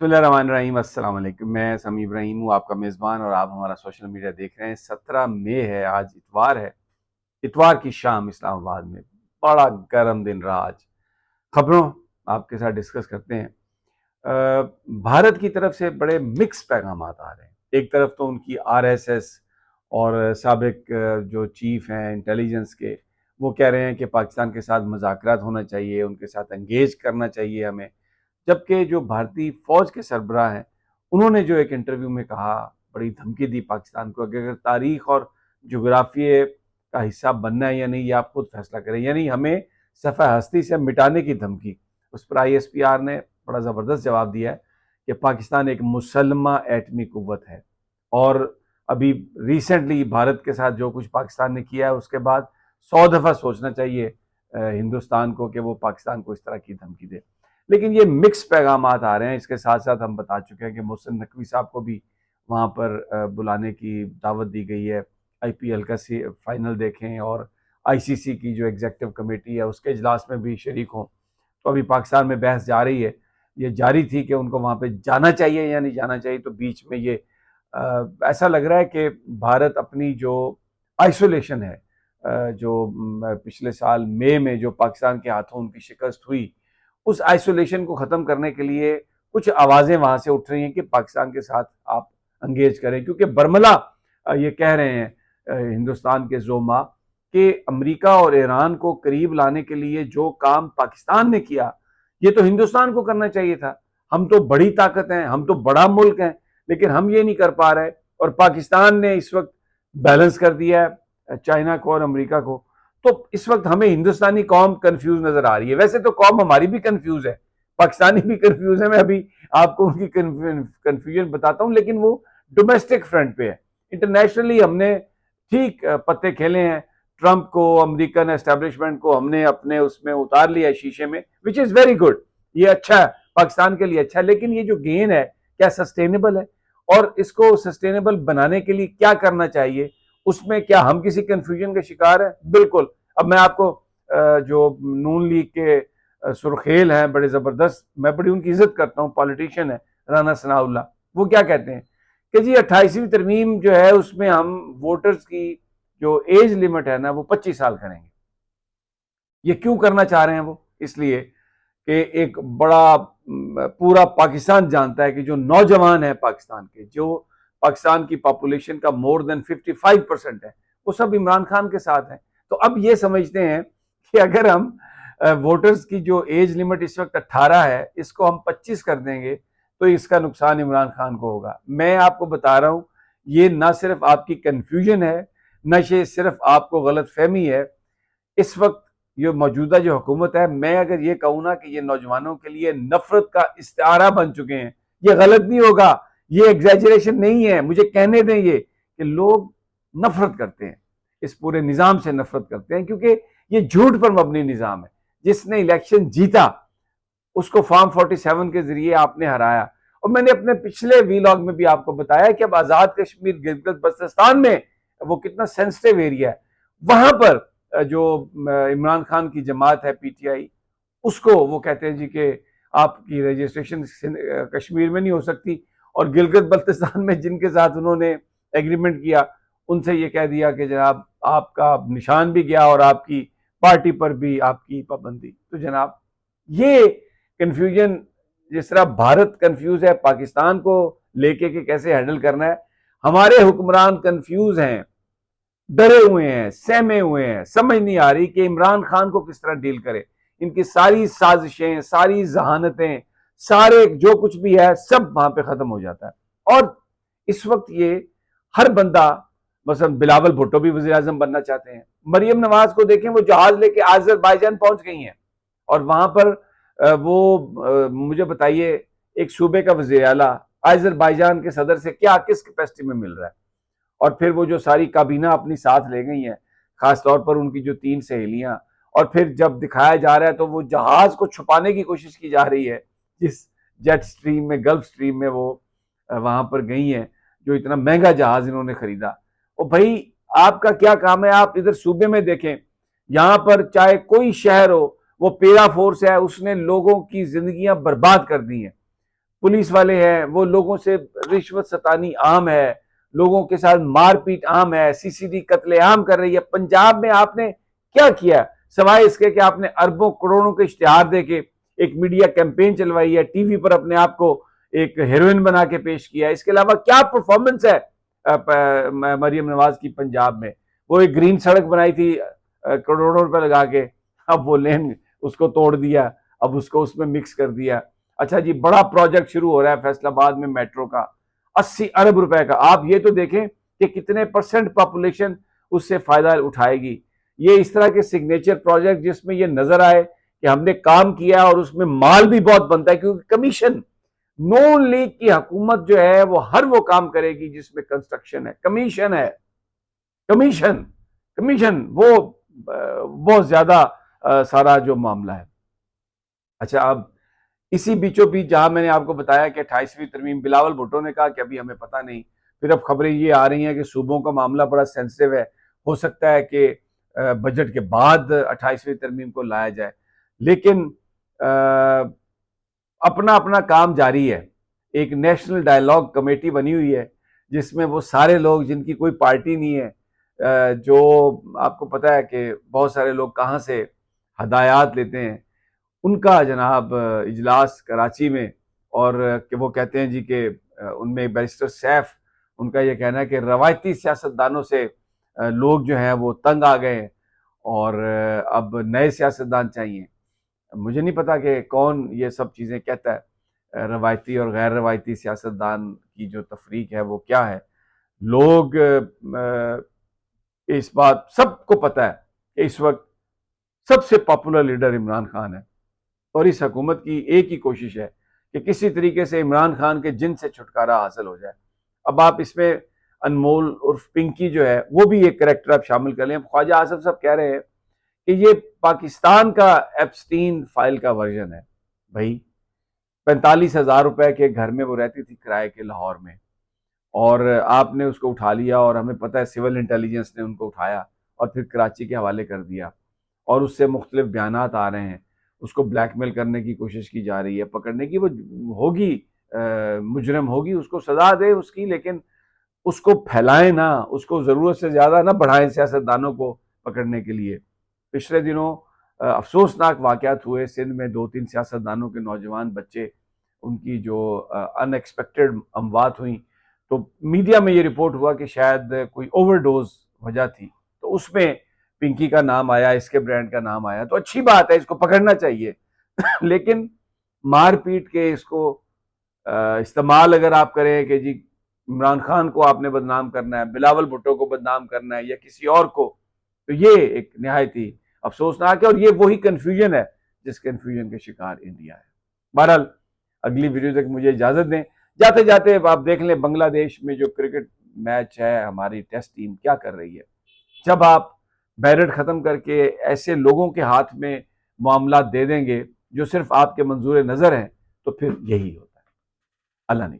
बिस्मिल्लाहिर्रहमानिर्रहीम। अस्सलाम वालेकुम। मैं समी इब्राहिम हूँ, आपका मेज़बान, और आप हमारा सोशल मीडिया देख रहे हैं। 17 मई है, आज इतवार है। इतवार की शाम इस्लामाबाद में बड़ा गर्म दिन रहा आज। खबरों आपके साथ डिस्कस करते हैं। भारत की तरफ से बड़े मिक्स पैगाम आ रहे हैं। एक तरफ तो उनकी आरएसएस और साबिक जो चीफ हैं इंटेलिजेंस के, वो कह रहे हैं कि पाकिस्तान के साथ मुज़ाकरात होना चाहिए, उनके साथ एंगेज करना चाहिए हमें। जबकि जो भारतीय फौज के सरबराह हैं, उन्होंने जो एक इंटरव्यू में कहा, बड़ी धमकी दी पाकिस्तान को कि अगर तारीख और जोग्राफिए का हिस्सा बनना है या नहीं, ये आप खुद फैसला करें। यानी हमें सफ़ा हस्ती से मिटाने की धमकी। उस पर आईएसपीआर ने बड़ा ज़बरदस्त जवाब दिया है कि पाकिस्तान एक मुसल्मा एटमी कुव्वत है, और अभी रिसेंटली भारत के साथ जो कुछ पाकिस्तान ने किया है, उसके बाद 100 दफ़ा सोचना चाहिए हिंदुस्तान को कि वो पाकिस्तान को इस तरह की धमकी दे। लेकिन ये मिक्स पैगाम आ रहे हैं। इसके साथ साथ हम बता चुके हैं कि मोहसिन नकवी साहब को भी वहाँ पर बुलाने की दावत दी गई है। आईपीएल का फाइनल देखें, और आईसीसी की जो एग्जेक्टिव कमेटी है उसके इजलास में भी शरीक हों। तो अभी पाकिस्तान में बहस जा रही है। ये जारी थी कि उनको वहाँ पे जाना चाहिए या नहीं जाना चाहिए। तो बीच में ये ऐसा लग रहा है कि भारत अपनी जो आइसोलेशन है, जो पिछले साल मई में जो पाकिस्तान के हाथों उनकी शिकस्त हुई, उस आइसोलेशन को ख़त्म करने के लिए कुछ आवाज़ें वहाँ से उठ रही हैं कि पाकिस्तान के साथ आप एंगेज करें। क्योंकि बरमला ये कह रहे हैं हिंदुस्तान के जोमा कि अमेरिका और ईरान को करीब लाने के लिए जो काम पाकिस्तान ने किया, ये तो हिंदुस्तान को करना चाहिए था। हम तो बड़ी ताकत हैं, हम तो बड़ा मुल्क हैं, लेकिन हम ये नहीं कर पा रहे। और पाकिस्तान ने इस वक्त बैलेंस कर दिया है चाइना को और अमेरिका को। तो इस वक्त हमें हिंदुस्तानी कौम कंफ्यूज नजर आ रही है। वैसे तो कौम हमारी भी कंफ्यूज है, पाकिस्तानी भी कंफ्यूज है। मैं अभी आपको उनकी कंफ्यूजन बताता हूं, लेकिन वो डोमेस्टिक फ्रंट पे है। इंटरनेशनली हमने ठीक पत्ते खेले हैं। ट्रंप को, अमेरिकन एस्टेब्लिशमेंट को हमने अपने उसमें उतार लिया है शीशे में, विच इज वेरी गुड। ये अच्छा है, पाकिस्तान के लिए अच्छा है। लेकिन ये जो गेन है, क्या सस्टेनेबल है? और इसको सस्टेनेबल बनाने के लिए क्या करना चाहिए, उसमें क्या हम किसी कंफ्यूजन के शिकार हैं? बिल्कुल। अब मैं आपको जो नून लीग के सुरखेल हैं, बड़े जबरदस्त, मैं बड़ी उनकी इज्जत करता हूँ, पॉलिटिशियन है राना सनाउल्लाह, वो क्या कहते हैं कि जी 28वीं तरमीम जो है उसमें हम वोटर्स की जो एज लिमिट है ना, वो 25 साल करेंगे। ये क्यों करना चाह रहे हैं वो? इसलिए कि एक बड़ा पूरा पाकिस्तान जानता है कि जो नौजवान है पाकिस्तान के, जो पाकिस्तान की पॉपुलेशन का मोर देन 55% है, वो सब इमरान खान के साथ हैं। तो अब ये समझते हैं कि अगर हम वोटर्स की जो एज लिमिट इस वक्त 18 है, इसको हम 25 कर देंगे, तो इसका नुकसान इमरान खान को होगा। मैं आपको बता रहा हूं, ये ना सिर्फ आपकी कंफ्यूजन है, न ये सिर्फ आपको गलत फहमी है। इस वक्त ये मौजूदा जो हुकूमत है, मैं अगर ये कहूँ ना कि ये नौजवानों के लिए नफरत का इस्तारा बन चुके हैं, ये गलत नहीं होगा, ये एग्जैजरेशन नहीं है। मुझे कहने दें ये कि लोग नफरत करते हैं, इस पूरे निज़ाम से नफरत करते हैं, क्योंकि ये झूठ पर मबनी निज़ाम है। जिसने इलेक्शन जीता उसको फॉर्म 47 के जरिए आपने हराया। और मैंने अपने पिछले वीलॉग में भी आपको बताया कि अब आज़ाद कश्मीर गिलगित बल्तिस्तान में वो कितना सेंसिटिव एरिया है। वहां पर जो इमरान खान की जमात है पीटीआई, उसको वो कहते हैं जी कि आपकी रजिस्ट्रेशन कश्मीर में नहीं हो सकती। और गिलगित बल्तिस्तान में जिनके साथ उन्होंने एग्रीमेंट किया, उनसे ये कह दिया कि जनाब आपका निशान भी गया और आपकी पार्टी पर भी आपकी पाबंदी। तो जनाब ये कंफ्यूजन, जिस तरह भारत कंफ्यूज है पाकिस्तान को लेके कि कैसे हैंडल करना है, हमारे हुक्मरान कंफ्यूज हैं, डरे हुए हैं, सहमे हुए हैं। समझ नहीं आ रही कि इमरान खान को किस तरह डील करे। इनकी सारी साजिशें, सारी जहानतें, सारे जो कुछ भी है, सब वहां पे खत्म हो जाता है। और इस वक्त ये हर बंदा, मसलन बिलावल भुट्टो भी वज़ीर आज़म बनना चाहते हैं। मरियम नवाज को देखें, वो जहाज लेके आज़रबाईजान पहुंच गई हैं, और वहां पर मुझे बताइए, एक सूबे का वज़ीर आला आज़रबाईजान के सदर से क्या, किस कैपेसिटी में मिल रहा है? और फिर वो जो सारी काबीना अपनी साथ ले गई है, खासतौर पर उनकी जो 3 सहेलियां। और फिर जब दिखाया जा रहा है तो वो जहाज को छुपाने की कोशिश की जा रही है, जिस जेट स्ट्रीम में, गल्फ स्ट्रीम में वो वहां पर गई हैं, जो इतना महंगा जहाज इन्होंने खरीदा। और भाई आपका क्या काम है? आप इधर सूबे में देखें, यहां पर चाहे कोई शहर हो, वो पेरा फोर्स है, उसने लोगों की जिंदगियां बर्बाद कर दी हैं। पुलिस वाले हैं, वो लोगों से रिश्वत सतानी आम है, लोगों के साथ मारपीट आम है, सीसीडी कत्लेआम कर रही है। पंजाब में आपने क्या किया सवाए इसके कि आपने अरबों करोड़ों के इश्तिहार देके एक मीडिया कैंपेन चलवाई है, टीवी पर अपने आप को एक हीरोइन बना के पेश किया है। इसके अलावा क्या परफॉर्मेंस है मरियम नवाज की पंजाब में? वो एक ग्रीन सड़क बनाई थी करोड़ों रुपए लगा के, अब वो लेन उसको तोड़ दिया, अब उसको उसमें मिक्स कर दिया। अच्छा जी, बड़ा प्रोजेक्ट शुरू हो रहा है फैसलाबाद में मेट्रो का, 80 अरब रुपए का। आप ये तो देखें कि कितने परसेंट पॉपुलेशन उससे फायदा उठाएगी। ये इस तरह के सिग्नेचर प्रोजेक्ट जिसमें ये नजर आए कि हमने काम किया और उसमें माल भी बहुत बनता है, क्योंकि कमीशन, नून लीग की हुकूमत जो है वो हर वो काम करेगी जिसमें कंस्ट्रक्शन है, कमीशन है, कमीशन, कमीशन, वो बहुत ज्यादा सारा जो मामला है। अच्छा, अब इसी बीचों बीच जहां मैंने आपको बताया कि 28वीं तरमीम, बिलावल भुट्टो ने कहा कि अभी हमें पता नहीं, फिर अब खबरें ये आ रही हैं कि सूबों का मामला बड़ा सेंसिटिव है, हो सकता है कि बजट के बाद 28वीं तरमीम को लाया जाए। लेकिन अपना अपना काम जारी है। एक नेशनल डायलॉग कमेटी बनी हुई है जिसमें वो सारे लोग जिनकी कोई पार्टी नहीं है, जो आपको पता है कि बहुत सारे लोग कहाँ से हदायत लेते हैं, उनका जनाब इजलास कराची में, और कि वो कहते हैं जी कि उनमें बैरिस्टर सैफ, उनका ये कहना है कि रवायती सियासतदानों से लोग जो हैं वो तंग आ गए हैं और अब नए सियासतदान चाहिए। मुझे नहीं पता कि कौन ये सब चीज़ें कहता है, रवायती और गैर रवायती सियासतदान की जो तफरीक है वो क्या है। लोग इस बात सबको पता है कि इस वक्त सबसे पॉपुलर लीडर इमरान खान है, और इस हुकूमत की एक ही कोशिश है कि किसी तरीके से इमरान खान के जिन से छुटकारा हासिल हो जाए। अब आप इसमें अनमोल उर्फ पिंकी जो है वो भी एक करेक्टर आप शामिल कर लें। ख्वाजा आसिफ साहब कह रहे हैं कि ये पाकिस्तान का एप्स्टीन फाइल का वर्जन है। भाई, 45,000 रुपए के घर में वो रहती थी किराए के लाहौर में, और आपने उसको उठा लिया, और हमें पता है सिविल इंटेलिजेंस ने उनको उठाया और फिर कराची के हवाले कर दिया, और उससे मुख्तलिफ बयानात आ रहे हैं, उसको ब्लैकमेल करने की कोशिश की जा रही है, पकड़ने की। वो होगी, मुजरिम होगी, उसको सजा दे उसकी, लेकिन उसको फैलाएं ना, उसको ज़रूरत से ज़्यादा ना बढ़ाएं सियासतदानों को पकड़ने के लिए। पिछले दिनों अफसोसनाक वाक़यात हुए सिंध में, 2-3 सियासतदानों के नौजवान बच्चे, उनकी जो अनएक्सपेक्टेड अमवात हुई, तो मीडिया में ये रिपोर्ट हुआ कि शायद कोई ओवरडोज वजह थी, तो उसमें पिंकी का नाम आया, इसके ब्रांड का नाम आया, तो अच्छी बात है, इसको पकड़ना चाहिए। लेकिन मार पीट के इसको इस्तेमाल अगर आप करें कि जी इमरान खान को आपने बदनाम करना है, बिलावल भुट्टो को बदनाम करना है या किसी और को, तो ये एक निहायत ही अफसोसनाक है, और ये वही कन्फ्यूजन है जिस कन्फ्यूजन के शिकार इंडिया है। बहरहाल, अगली वीडियो तक मुझे इजाजत दें। जाते जाते आप देख लें बांग्लादेश में जो क्रिकेट मैच है, हमारी टेस्ट टीम क्या कर रही है। जब आप बैलेट खत्म करके ऐसे लोगों के हाथ में मामला दे देंगे जो सिर्फ आपके मंजूर नजर हैं, तो फिर यही होता है। अल्लाह ने